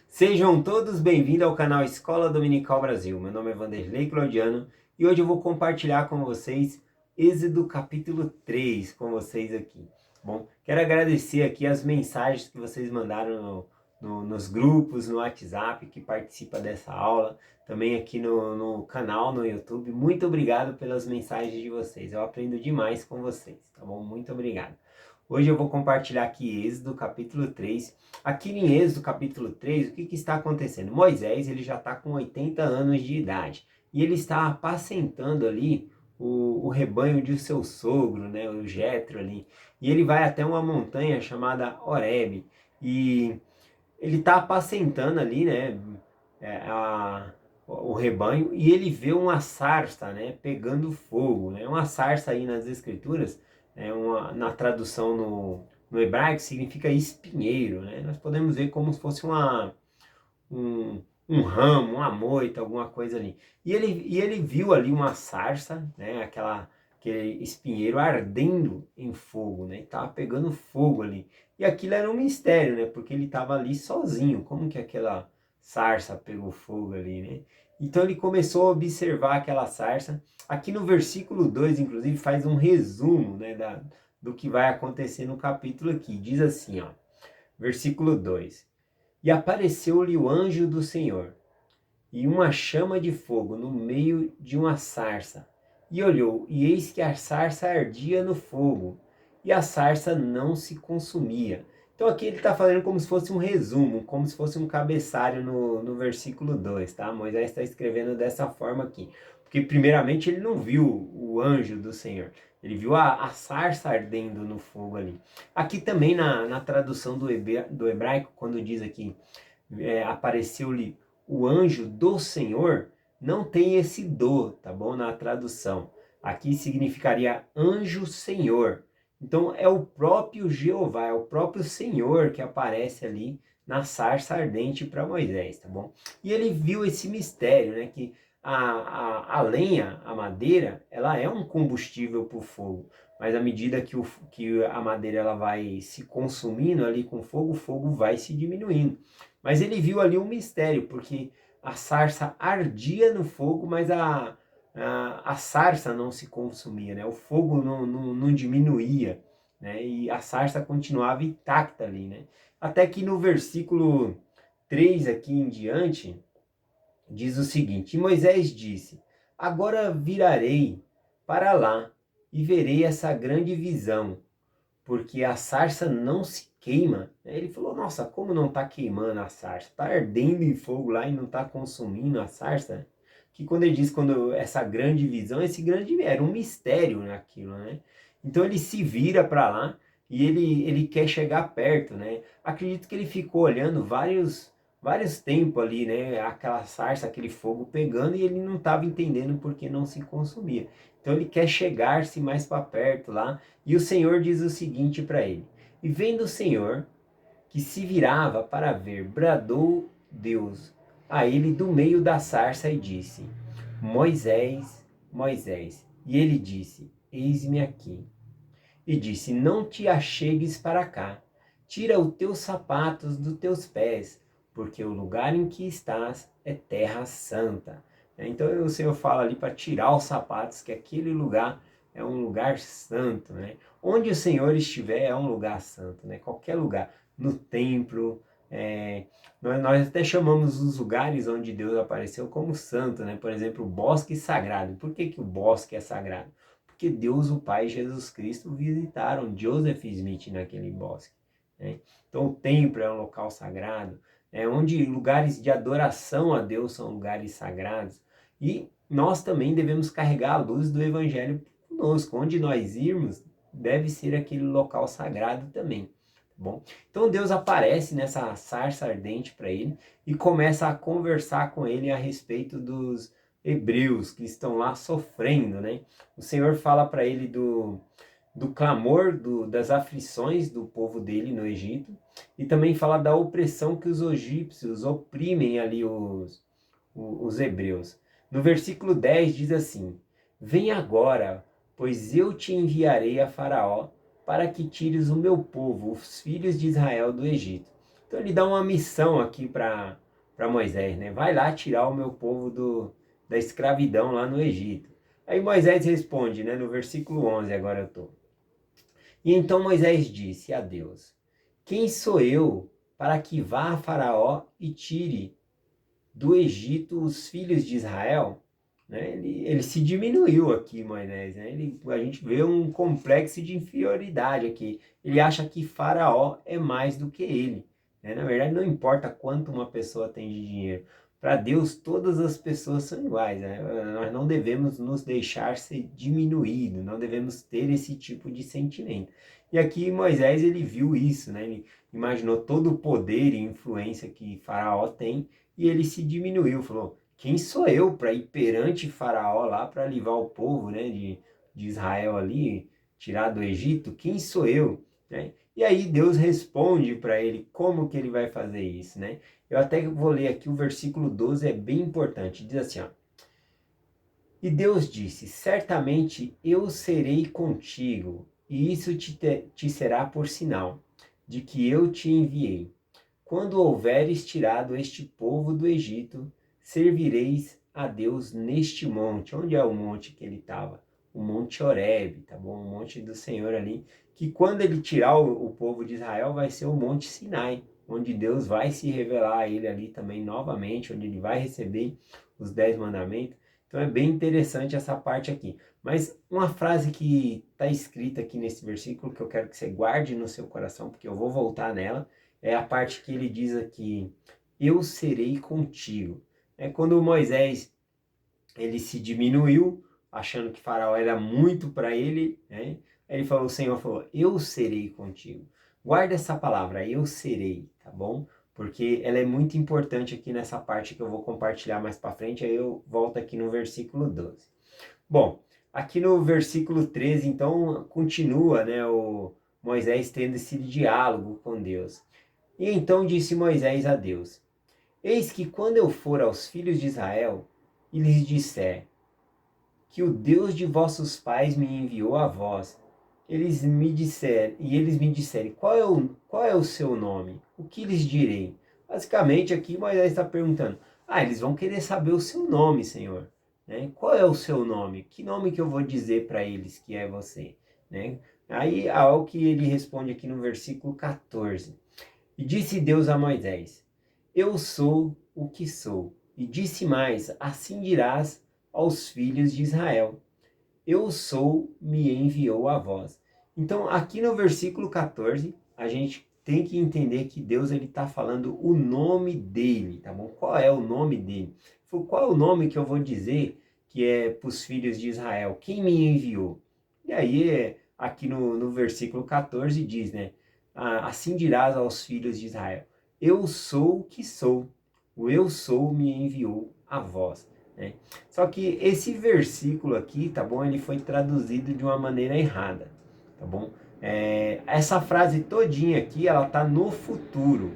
Sejam todos bem-vindos ao canal Escola Dominical Brasil. Meu nome é Vanderlei Claudiano e hoje eu vou compartilhar com vocês Êxodo capítulo 3 com vocês aqui. Bom, quero agradecer aqui as mensagens que vocês mandaram nos grupos, no WhatsApp, que participa dessa aula, também aqui no canal, no YouTube. Muito obrigado pelas mensagens de vocês, eu aprendo demais com vocês, tá bom? Muito obrigado. Hoje eu vou compartilhar aqui Êxodo capítulo 3. Aqui em Êxodo capítulo 3, o que está acontecendo? Moisés, ele já está com 80 anos de idade e ele está apacentando ali o rebanho de seu sogro, né, o Jetro ali. E ele vai até uma montanha chamada Horebe e ele está apacentando ali, né, o rebanho, e ele vê uma sarça, né, pegando fogo, né? Uma sarça aí nas escrituras, na tradução no hebraico significa espinheiro, né? Nós podemos ver como se fosse um ramo, uma moita, alguma coisa ali. E ele viu ali uma sarça, né, aquele espinheiro ardendo em fogo, né? Estava pegando fogo ali. E aquilo era um mistério, né? Porque ele estava ali sozinho. Como que aquela sarça pegou fogo ali, né? Então ele começou a observar aquela sarça. Aqui no versículo 2, inclusive, faz um resumo, né, do que vai acontecer no capítulo aqui. Diz assim, ó, versículo 2: E apareceu-lhe o anjo do Senhor, e uma chama de fogo no meio de uma sarça. E olhou, e eis que a sarça ardia no fogo, e a sarça não se consumia. Então aqui ele está falando como se fosse um resumo, como se fosse um cabeçalho no versículo 2, tá? Moisés está escrevendo dessa forma aqui. Porque primeiramente ele não viu o anjo do Senhor, ele viu a sarça ardendo no fogo ali. Aqui também na tradução do hebraico, quando diz aqui, apareceu-lhe o anjo do Senhor, não tem esse do, tá bom? Na tradução. Aqui significaria anjo Senhor. Então é o próprio Jeová, é o próprio Senhor que aparece ali na sarça ardente para Moisés, tá bom? E ele viu esse mistério, né? Que a lenha, a madeira, ela é um combustível para o fogo. Mas à medida que a madeira ela vai se consumindo ali com fogo, o fogo vai se diminuindo. Mas ele viu ali um mistério, porque a sarça ardia no fogo, mas a sarça não se consumia, né? O fogo não diminuía, né? E a sarça continuava intacta ali, né? Até que no versículo 3 aqui em diante, diz o seguinte: E Moisés disse: Agora virarei para lá e verei essa grande visão, porque a sarça não se queima. Ele falou, nossa, como não está queimando a sarça? Está ardendo em fogo lá e não está consumindo a sarça? Que quando ele diz, quando essa grande visão, esse grande era um mistério naquilo, né? Então ele se vira para lá e ele quer chegar perto, né? Acredito que ele ficou olhando vários tempos ali, né? Aquela sarça, aquele fogo pegando, e ele não estava entendendo porque não se consumia. Então ele quer chegar-se mais para perto lá, e o Senhor diz o seguinte para ele: E vendo o Senhor que se virava para ver, bradou Deus a ele do meio da sarça e disse: Moisés, Moisés. E ele disse: Eis-me aqui. E disse: Não te achegues para cá, tira os teus sapatos dos teus pés, porque o lugar em que estás é terra santa. Então o Senhor fala ali para tirar os sapatos, que aquele lugar é um lugar santo, né? Onde o Senhor estiver é um lugar santo, né? Qualquer lugar, no templo, nós até chamamos os lugares onde Deus apareceu como santo, né? Por exemplo, o bosque sagrado. Por que o bosque é sagrado? Porque Deus, o Pai e Jesus Cristo visitaram Joseph Smith naquele bosque, né? Então o templo é um local sagrado, onde lugares de adoração a Deus são lugares sagrados. E nós também devemos carregar a luz do Evangelho conosco. Onde nós irmos, deve ser aquele local sagrado também. Tá bom? Então Deus aparece nessa sarça ardente para ele e começa a conversar com ele a respeito dos hebreus que estão lá sofrendo, né? O Senhor fala para ele do clamor, das aflições do povo dele no Egito, e também fala da opressão que os egípcios oprimem ali os hebreus. No versículo 10 diz assim: Vem agora, pois eu te enviarei a Faraó, para que tires o meu povo, os filhos de Israel, do Egito. Então ele dá uma missão aqui para Moisés, né? Vai lá tirar o meu povo da escravidão lá no Egito. Aí Moisés responde, né? No versículo 11, agora eu estou. E então Moisés disse a Deus: Quem sou eu para que vá a Faraó e tire do Egito os filhos de Israel? Né? Ele se diminuiu aqui, Moisés. Né? A gente vê um complexo de inferioridade aqui. Ele acha que Faraó é mais do que ele. Né? Na verdade, não importa quanto uma pessoa tem de dinheiro. Para Deus, todas as pessoas são iguais. Né? Nós não devemos nos deixar ser diminuídos, não devemos ter esse tipo de sentimento. E aqui Moisés ele viu isso, né? Ele imaginou todo o poder e influência que Faraó tem e ele se diminuiu, falou: quem sou eu para ir perante Faraó lá para livrar o povo, né, de Israel ali, tirar do Egito? Quem sou eu? Né? E aí Deus responde para ele como que ele vai fazer isso, né? Eu até vou ler aqui o versículo 12, é bem importante. Diz assim, ó: E Deus disse: Certamente eu serei contigo, e isso te será por sinal de que eu te enviei. Quando houveres tirado este povo do Egito, servireis a Deus neste monte. Onde é o monte que ele estava? O Monte Horebe, tá bom? O monte do Senhor ali, que quando ele tirar o povo de Israel, vai ser o Monte Sinai, onde Deus vai se revelar a ele ali também novamente, onde ele vai receber os 10 mandamentos. Então é bem interessante essa parte aqui. Mas uma frase que está escrita aqui nesse versículo, que eu quero que você guarde no seu coração, porque eu vou voltar nela, é a parte que ele diz aqui: eu serei contigo. É quando Moisés ele se diminuiu, achando que Faraó era muito para ele, né? Aí ele falou, o Senhor falou: eu serei contigo. Guarda essa palavra, eu serei, tá bom? Porque ela é muito importante aqui nessa parte que eu vou compartilhar mais para frente, aí eu volto aqui no versículo 12. Bom, aqui no versículo 13, então, continua, né, o Moisés tendo esse diálogo com Deus. E então disse Moisés a Deus: Eis que quando eu for aos filhos de Israel e lhes disser que o Deus de vossos pais me enviou a vós, eles me disserem: qual é o seu nome? O que lhes direi? Basicamente aqui Moisés está perguntando: eles vão querer saber o seu nome, Senhor. Né? Qual é o seu nome? Que nome que eu vou dizer para eles que é você? Né? Aí ao que ele responde aqui no versículo 14. E disse Deus a Moisés: Eu sou o que sou. E disse mais: Assim dirás aos filhos de Israel: Eu sou, me enviou a vós. Então, aqui no versículo 14, a gente tem que entender que Deus ele está falando o nome dele, tá bom? Qual é o nome dele? Qual é o nome que eu vou dizer que é para os filhos de Israel? Quem me enviou? E aí, aqui no versículo 14 diz, né? Assim dirás aos filhos de Israel: Eu sou o que sou. O eu sou me enviou a vós. Né? Só que esse versículo aqui, tá bom? Ele foi traduzido de uma maneira errada, tá bom? Essa frase todinha aqui, ela tá no futuro,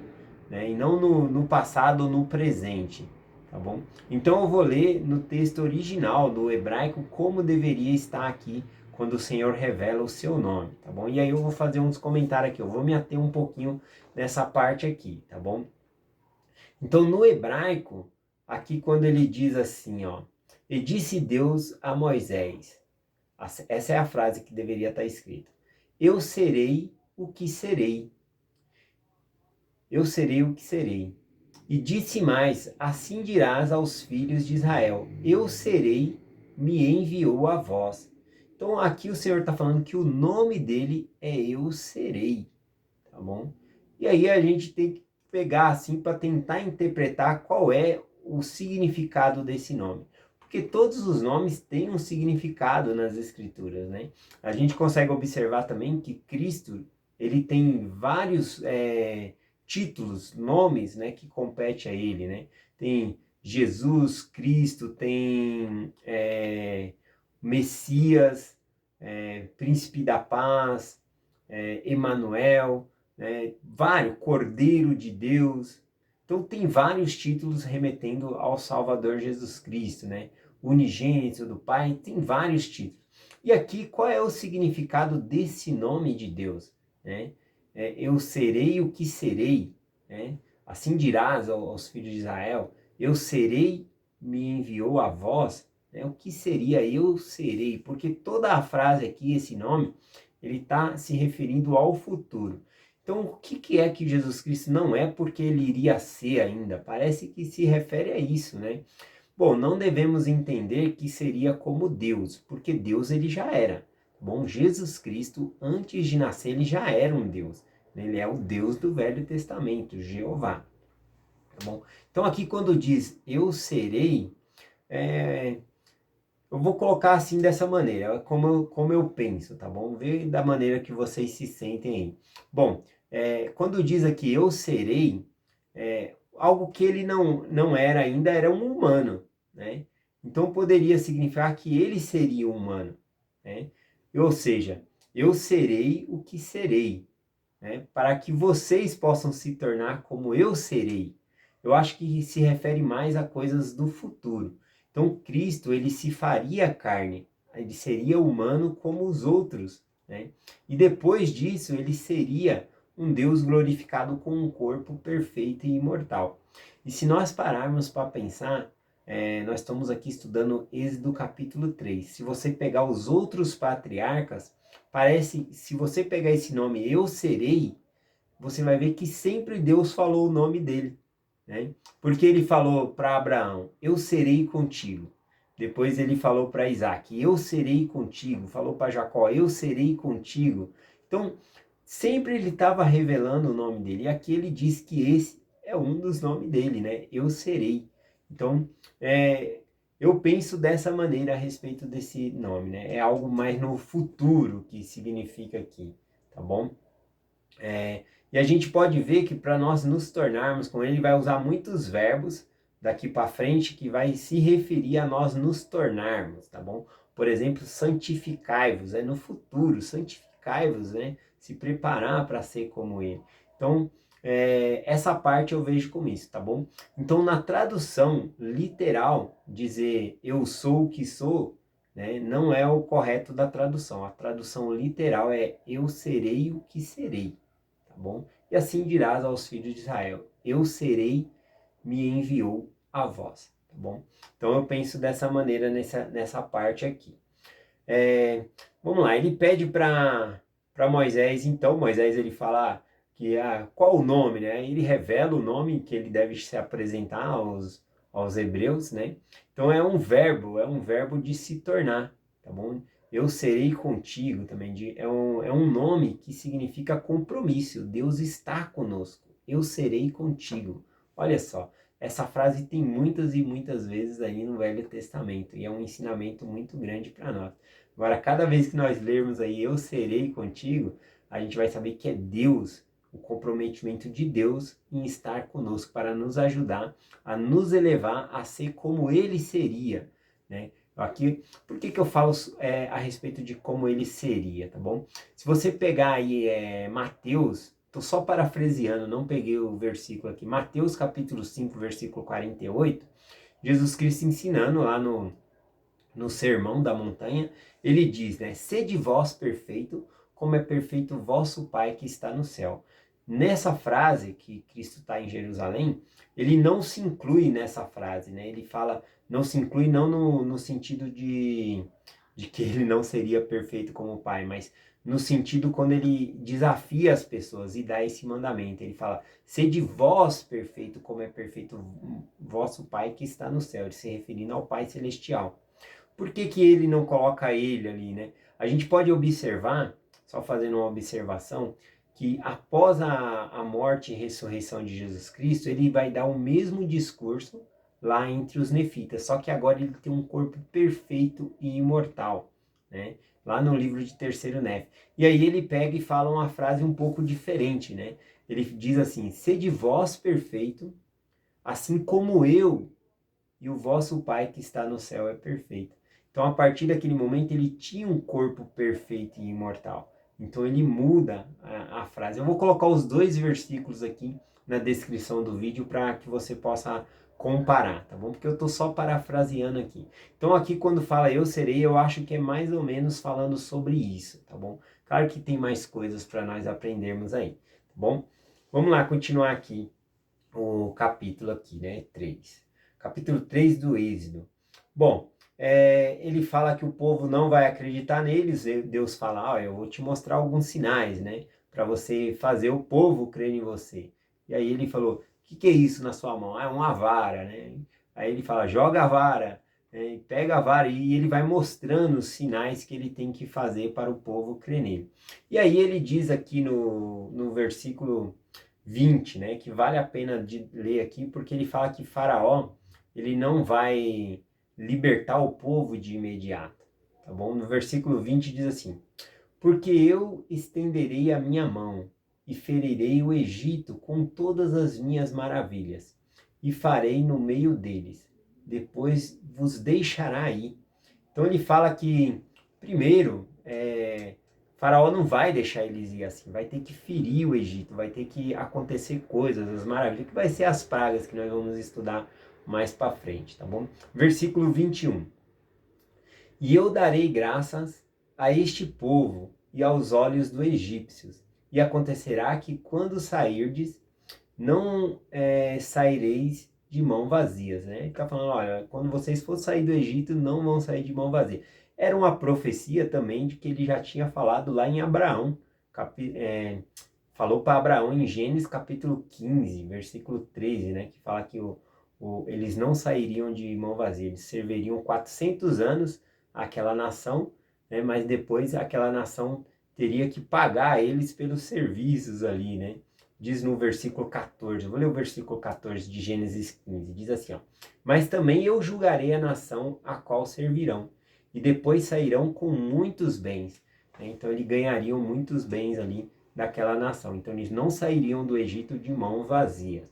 né? E não no passado ou no presente, tá bom? Então eu vou ler no texto original do hebraico como deveria estar aqui quando o Senhor revela o seu nome, tá bom? E aí eu vou fazer uns comentários aqui, eu vou me ater um pouquinho nessa parte aqui, tá bom? Então no hebraico, aqui quando ele diz assim, ó: E disse Deus a Moisés, essa é a frase que deveria estar escrita: Eu serei o que serei. Eu serei o que serei. E disse mais: Assim dirás aos filhos de Israel: Eu serei, me enviou a vós. Então aqui o Senhor está falando que o nome dele é Eu serei, tá bom? E aí a gente tem que pegar assim para tentar interpretar qual é o significado desse nome. Porque todos os nomes têm um significado nas escrituras, né? A gente consegue observar também que Cristo, ele tem vários títulos, nomes, né, que compete a ele, né? Tem Jesus, Cristo, tem Messias, Príncipe da Paz, Emanuel, vários, Cordeiro de Deus. Então tem vários títulos remetendo ao Salvador Jesus Cristo, né? Unigênito do Pai, tem vários títulos. E aqui, qual é o significado desse nome de Deus? Né? Eu serei o que serei. né? Assim dirás aos filhos de Israel, eu serei, me enviou a vós, né? O que seria eu serei? Porque toda a frase aqui, esse nome, ele está se referindo ao futuro. Então, o que é que Jesus Cristo não é porque ele iria ser ainda? Parece que se refere a isso, né? Bom, não devemos entender que seria como Deus, porque Deus ele já era. Bom, Jesus Cristo, antes de nascer, ele já era um Deus. Ele é o Deus do Velho Testamento, Jeová. Tá bom? Então aqui quando diz eu serei, eu vou colocar assim dessa maneira, como eu penso, tá bom? Vê da maneira que vocês se sentem aí. Bom, quando diz aqui eu serei, algo que ele não era ainda, era um humano, né? Então poderia significar que ele seria humano, né? Ou seja, eu serei o que serei, né? Para que vocês possam se tornar como eu serei. Eu acho que se refere mais a coisas do futuro. Então, Cristo, ele se faria carne, ele seria humano como os outros, né? E depois disso, ele seria um Deus glorificado com um corpo perfeito e imortal. E se nós pararmos para pensar, nós estamos aqui estudando Êxodo capítulo 3. Se você pegar os outros patriarcas, parece, se você pegar esse nome, eu serei, você vai ver que sempre Deus falou o nome dele, né? Porque ele falou para Abraão, eu serei contigo. Depois ele falou para Isaac, eu serei contigo. Falou para Jacó, eu serei contigo. Então, sempre ele estava revelando o nome dele. E aqui ele diz que esse é um dos nomes dele, né? Eu serei. Então, eu penso dessa maneira a respeito desse nome, né? É algo mais no futuro que significa aqui, tá bom? E a gente pode ver que para nós nos tornarmos com ele, vai usar muitos verbos daqui para frente que vai se referir a nós nos tornarmos, tá bom? Por exemplo, santificai-vos, é no futuro, santificai-vos, né? Se preparar para ser como ele. Então, essa parte eu vejo como isso, tá bom? Então, na tradução literal, dizer eu sou o que sou, né, não é o correto da tradução. A tradução literal é eu serei o que serei. Tá bom? E assim dirás aos filhos de Israel, eu serei, me enviou a vós, tá bom? Então eu penso dessa maneira nessa parte aqui. Vamos lá, ele pede para Moisés, então Moisés ele fala que qual o nome, né? Ele revela o nome que ele deve se apresentar aos hebreus, né? Então é um verbo de se tornar, tá bom? Eu serei contigo também, é um nome que significa compromisso, Deus está conosco, eu serei contigo. Olha só, essa frase tem muitas e muitas vezes aí no Velho Testamento e é um ensinamento muito grande para nós. Agora, cada vez que nós lermos aí, eu serei contigo, a gente vai saber que é Deus, o comprometimento de Deus em estar conosco para nos ajudar a nos elevar a ser como Ele seria, né? Aqui, por que eu falo a respeito de como Ele seria, tá bom? Se você pegar aí Mateus, estou só parafraseando, não peguei o versículo aqui, Mateus capítulo 5, versículo 48, Jesus Cristo ensinando lá no Sermão da Montanha, ele diz, né? Sede vós perfeito, como é perfeito vosso Pai que está no céu. Nessa frase que Cristo está em Jerusalém, ele não se inclui nessa frase, né? Ele fala, não se inclui não no sentido de que ele não seria perfeito como o Pai, mas no sentido quando ele desafia as pessoas e dá esse mandamento. Ele fala, sede vós perfeito, como é perfeito vosso Pai que está no céu, ele se referindo ao Pai Celestial. Por que que ele não coloca ele ali, né? A gente pode observar, só fazendo uma observação, que após a morte e ressurreição de Jesus Cristo, ele vai dar o mesmo discurso lá entre os nefitas, só que agora ele tem um corpo perfeito e imortal, né? Lá no livro de Terceiro Nef. E aí ele pega e fala uma frase um pouco diferente, né? Ele diz assim, sede vós perfeito, assim como eu e o vosso Pai que está no céu é perfeito. Então, a partir daquele momento, ele tinha um corpo perfeito e imortal. Então, ele muda a frase. Eu vou colocar os dois versículos aqui na descrição do vídeo para que você possa comparar, tá bom? Porque eu estou só parafraseando aqui. Então, aqui quando fala eu serei, eu acho que é mais ou menos falando sobre isso, tá bom? Claro que tem mais coisas para nós aprendermos aí, tá bom? Vamos lá, continuar aqui. o capítulo aqui, né? 3. Capítulo 3 do Êxodo. Bom, ele fala que o povo não vai acreditar neles. Deus fala, eu vou te mostrar alguns sinais, né? Para você fazer o povo crer em você. E aí ele falou, o que é isso na sua mão? Ah, é uma vara, né? Aí ele fala, joga a vara, né? Pega a vara, e ele vai mostrando os sinais que ele tem que fazer para o povo crer nele. E aí ele diz aqui no versículo 20, né, que vale a pena de ler aqui, porque ele fala que Faraó, ele não vai libertar o povo de imediato, tá bom? No versículo 20 diz assim, porque eu estenderei a minha mão e ferirei o Egito com todas as minhas maravilhas, e farei no meio deles, depois vos deixará ir. Então ele fala que, primeiro, Faraó não vai deixar eles ir assim, vai ter que ferir o Egito, vai ter que acontecer coisas, as maravilhas, que vai ser as pragas que nós vamos estudar mais para frente, tá bom? Versículo 21. E eu darei graças a este povo e aos olhos dos egípcios, e acontecerá que quando sairdes, não saireis de mão vazias, né? Ele está falando, olha, quando vocês for sair do Egito, não vão sair de mão vazia. Era uma profecia também de que ele já tinha falado lá em Abraão, falou para Abraão em Gênesis capítulo 15, versículo 13, né? Que fala que eles não sairiam de mão vazia, eles serviriam 400 anos àquela nação, né? Mas depois aquela nação teria que pagar eles pelos serviços ali, né? Diz no versículo 14, vou ler o versículo 14 de Gênesis 15, diz assim, ó, mas também eu julgarei a nação a qual servirão, e depois sairão com muitos bens, né? Então eles ganhariam muitos bens ali daquela nação, então eles não sairiam do Egito de mão vazia.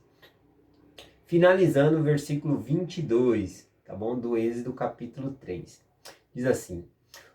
Finalizando o versículo 22, tá bom? Do Êxodo capítulo 3, diz assim,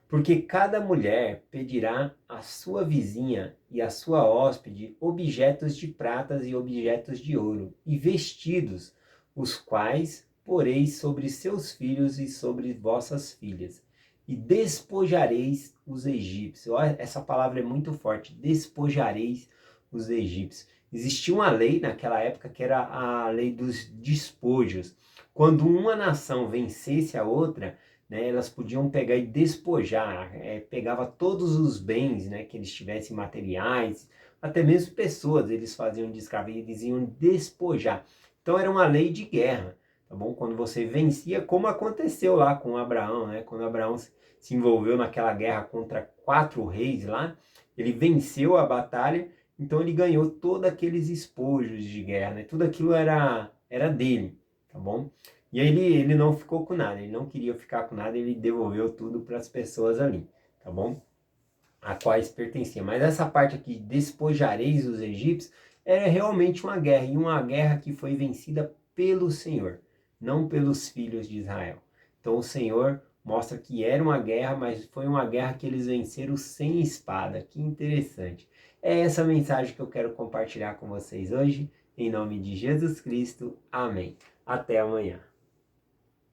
porque cada mulher pedirá à sua vizinha e à sua hóspede objetos de pratas e objetos de ouro, e vestidos, os quais poreis sobre seus filhos e sobre vossas filhas, e despojareis os egípcios. Olha, essa palavra é muito forte, despojareis os egípcios. Existia uma lei naquela época que era a lei dos despojos. Quando uma nação vencesse a outra, né, elas podiam pegar e despojar, pegava todos os bens, né, que eles tivessem, materiais, até mesmo pessoas, eles faziam de escravo, eles iam despojar. Então era uma lei de guerra, tá bom? Quando você vencia, como aconteceu lá com Abraão, né? Quando Abraão se envolveu naquela guerra contra 4 reis lá, ele venceu a batalha, então ele ganhou todos aqueles espojos de guerra, né? Tudo aquilo era dele, tá bom? E aí ele não ficou com nada, ele não queria ficar com nada, ele devolveu tudo para as pessoas ali, tá bom? A quais pertencia. Mas essa parte aqui, despojareis os egípcios, era realmente uma guerra, e uma guerra que foi vencida pelo Senhor, não pelos filhos de Israel. Então o Senhor mostra que era uma guerra, mas foi uma guerra que eles venceram sem espada. Que interessante. É essa mensagem que eu quero compartilhar com vocês hoje, em nome de Jesus Cristo. Amém. Até amanhã.